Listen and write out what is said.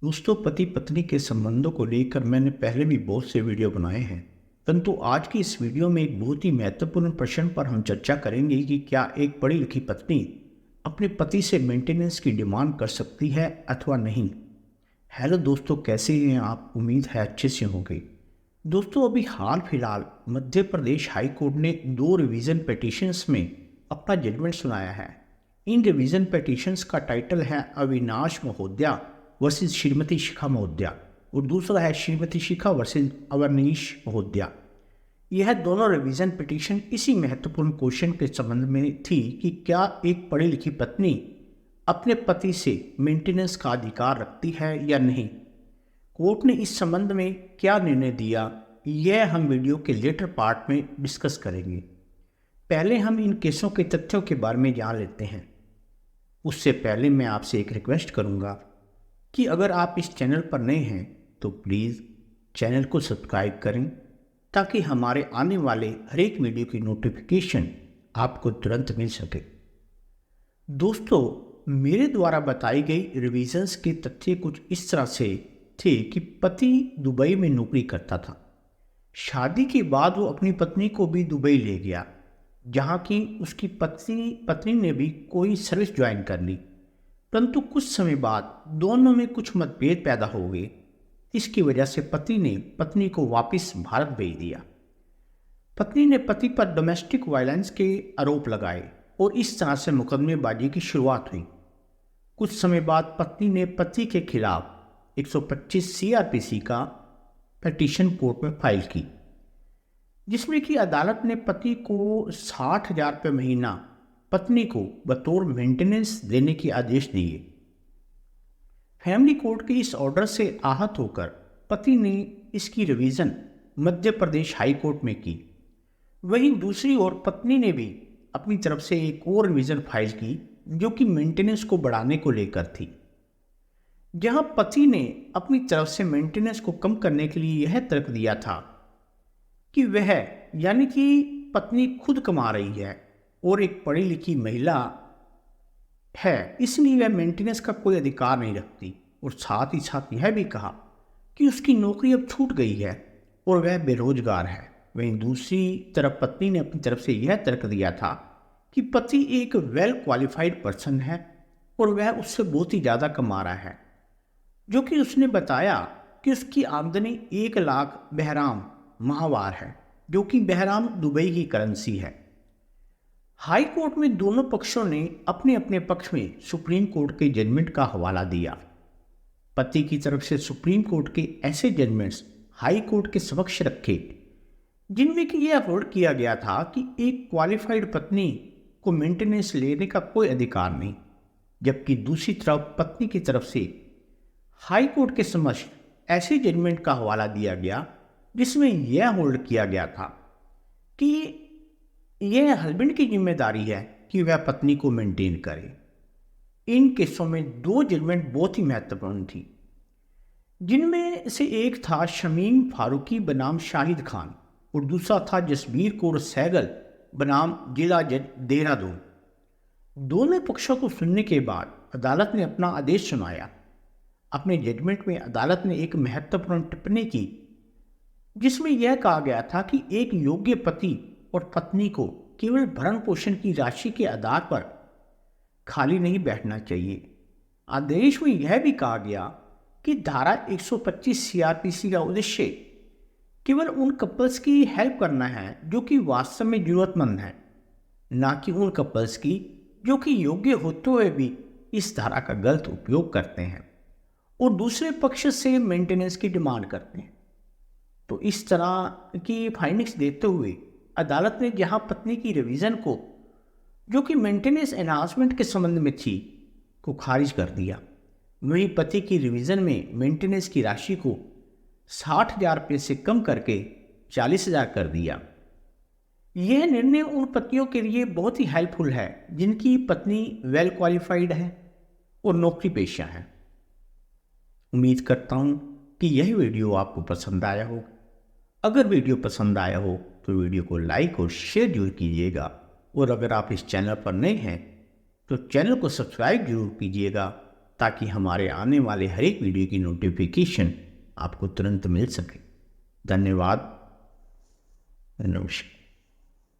दोस्तों, पति पत्नी के संबंधों को लेकर मैंने पहले भी बहुत से वीडियो बनाए हैं। परंतु आज की इस वीडियो में एक बहुत ही महत्वपूर्ण प्रश्न पर हम चर्चा करेंगे कि क्या एक पढ़ी लिखी पत्नी अपने पति से मेंटेनेंस की डिमांड कर सकती है अथवा नहीं। हेलो दोस्तों, कैसे हैं आप? उम्मीद है अच्छे से होंगे। दोस्तों, अभी हाल फिलहाल मध्य प्रदेश हाई कोर्ट ने 2 रिवीजन पिटीशंस में अपना जजमेंट सुनाया है। इन रिवीजन पिटीशंस का टाइटल है अविनाश महोदया वर्सेस श्रीमती शिखा महोदया और दूसरा है श्रीमती शिखा वर्सेस अवनीश महोदया। यह दोनों रिवीजन पिटीशन इसी महत्वपूर्ण क्वेश्चन के संबंध में थी कि क्या एक पढ़ी लिखी पत्नी अपने पति से मेंटेनेंस का अधिकार रखती है या नहीं। कोर्ट ने इस संबंध में क्या निर्णय दिया, यह हम वीडियो के लेटर पार्ट में डिस्कस करेंगे। पहले हम इन केसों के तथ्यों के बारे में जान लेते हैं। उससे पहले मैं आपसे एक रिक्वेस्ट करूंगा कि अगर आप इस चैनल पर नए हैं तो प्लीज़ चैनल को सब्सक्राइब करें ताकि हमारे आने वाले हर एक वीडियो की नोटिफिकेशन आपको तुरंत मिल सके। दोस्तों, मेरे द्वारा बताई गई रिविजन्स के तथ्य कुछ इस तरह से थे कि पति दुबई में नौकरी करता था। शादी के बाद वो अपनी पत्नी को भी दुबई ले गया, जहाँ की उसकी पत्नी ने भी कोई सर्विस ज्वाइन कर ली। परंतु कुछ समय बाद दोनों में कुछ मतभेद पैदा हो गए। इसकी वजह से पति ने पत्नी को वापस भारत भेज दिया। पत्नी ने पति पर डोमेस्टिक वायलेंस के आरोप लगाए और इस तरह से मुकदमेबाजी की शुरुआत हुई। कुछ समय बाद पत्नी ने पति के खिलाफ 125 सीआरपीसी का पिटीशन कोर्ट में फाइल की, जिसमें कि अदालत ने पति को 60,000 रुपये महीना पत्नी को बतौर मेंटेनेंस देने के आदेश दिए। फैमिली कोर्ट के इस ऑर्डर से आहत होकर पति ने इसकी revision Madhya Pradesh high court में की। वहीं दूसरी ओर पत्नी ने भी अपनी तरफ से एक और रिवीजन फाइल की, जो कि मेंटेनेंस को बढ़ाने को लेकर थी। जहां पति ने अपनी तरफ से मेंटेनेंस को कम करने के लिए यह तर्क दिया था कि वह यानी कि पत्नी खुद कमा रही है और एक पढ़ी लिखी महिला है, इसलिए वह मेंटेनेंस का कोई अधिकार नहीं रखती। और साथ ही साथ यह भी कहा कि उसकी नौकरी अब छूट गई है और वह बेरोजगार है। वहीं दूसरी तरफ पत्नी ने अपनी तरफ से यह तर्क दिया था कि पति एक वेल क्वालिफाइड पर्सन है और वह उससे बहुत ही ज़्यादा कमा रहा है, जो कि उसने बताया कि उसकी आमदनी 1 लाख बहराम माहवार है, जो कि बहराम दुबई की करेंसी है। हाई कोर्ट में दोनों पक्षों ने अपने अपने पक्ष में सुप्रीम कोर्ट के जजमेंट का हवाला दिया। पति की तरफ से सुप्रीम कोर्ट के ऐसे जजमेंट्स हाई कोर्ट के समक्ष रखे जिनमें कि यह अपलोड किया गया था कि एक क्वालिफाइड पत्नी को मेंटेनेंस लेने का कोई अधिकार नहीं, जबकि दूसरी तरफ पत्नी की तरफ से हाई कोर्ट के समक्ष ऐसे जजमेंट का हवाला दिया गया जिसमें यह होल्ड किया गया था कि यह हस्बैंड की जिम्मेदारी है कि वह पत्नी को मेंटेन करे। इन केसों में 2 जजमेंट बहुत ही महत्वपूर्ण थी, जिनमें से एक था शमीम फारूकी बनाम शाहिद खान और दूसरा था जसबीर कौर सहगल बनाम जिला जज देहरादून। दोनों पक्षों को सुनने के बाद अदालत ने अपना आदेश सुनाया। अपने जजमेंट में अदालत ने एक महत्वपूर्ण टिप्पणी की, जिसमें यह कहा गया था कि एक योग्य पति और पत्नी को केवल भरण पोषण की राशि के आधार पर खाली नहीं बैठना चाहिए। आदेश में यह भी कहा गया कि धारा 125 सीआरपीसी का उद्देश्य केवल उन कपल्स की हेल्प करना है जो कि वास्तव में जरूरतमंद है, ना कि उन कपल्स की जो कि योग्य होते हुए भी इस धारा का गलत उपयोग करते हैं और दूसरे पक्ष से मेंटेनेंस की डिमांड करते हैं। तो इस तरह की फाइंडिंग्स देते हुए अदालत ने जहां पत्नी की रिवीजन को, जो कि मेंटेनेंस एनहांसमेंट के संबंध में थी, को खारिज कर दिया। वहीं पति की रिवीजन में मेंटेनेंस की राशि को 60,000 रुपये से कम करके 40,000 कर दिया। यह निर्णय उन पतियों के लिए बहुत ही हेल्पफुल है जिनकी पत्नी वेल क्वालिफाइड है और नौकरी पेशा है। उम्मीद करता हूँ कि यह वीडियो आपको पसंद आया हो। अगर वीडियो पसंद आया हो तो वीडियो को लाइक और शेयर जरूर कीजिएगा और अगर आप इस चैनल पर नए हैं तो चैनल को सब्सक्राइब जरूर कीजिएगा ताकि हमारे आने वाले हर एक वीडियो की नोटिफिकेशन आपको तुरंत मिल सके। धन्यवाद। नमस्कार।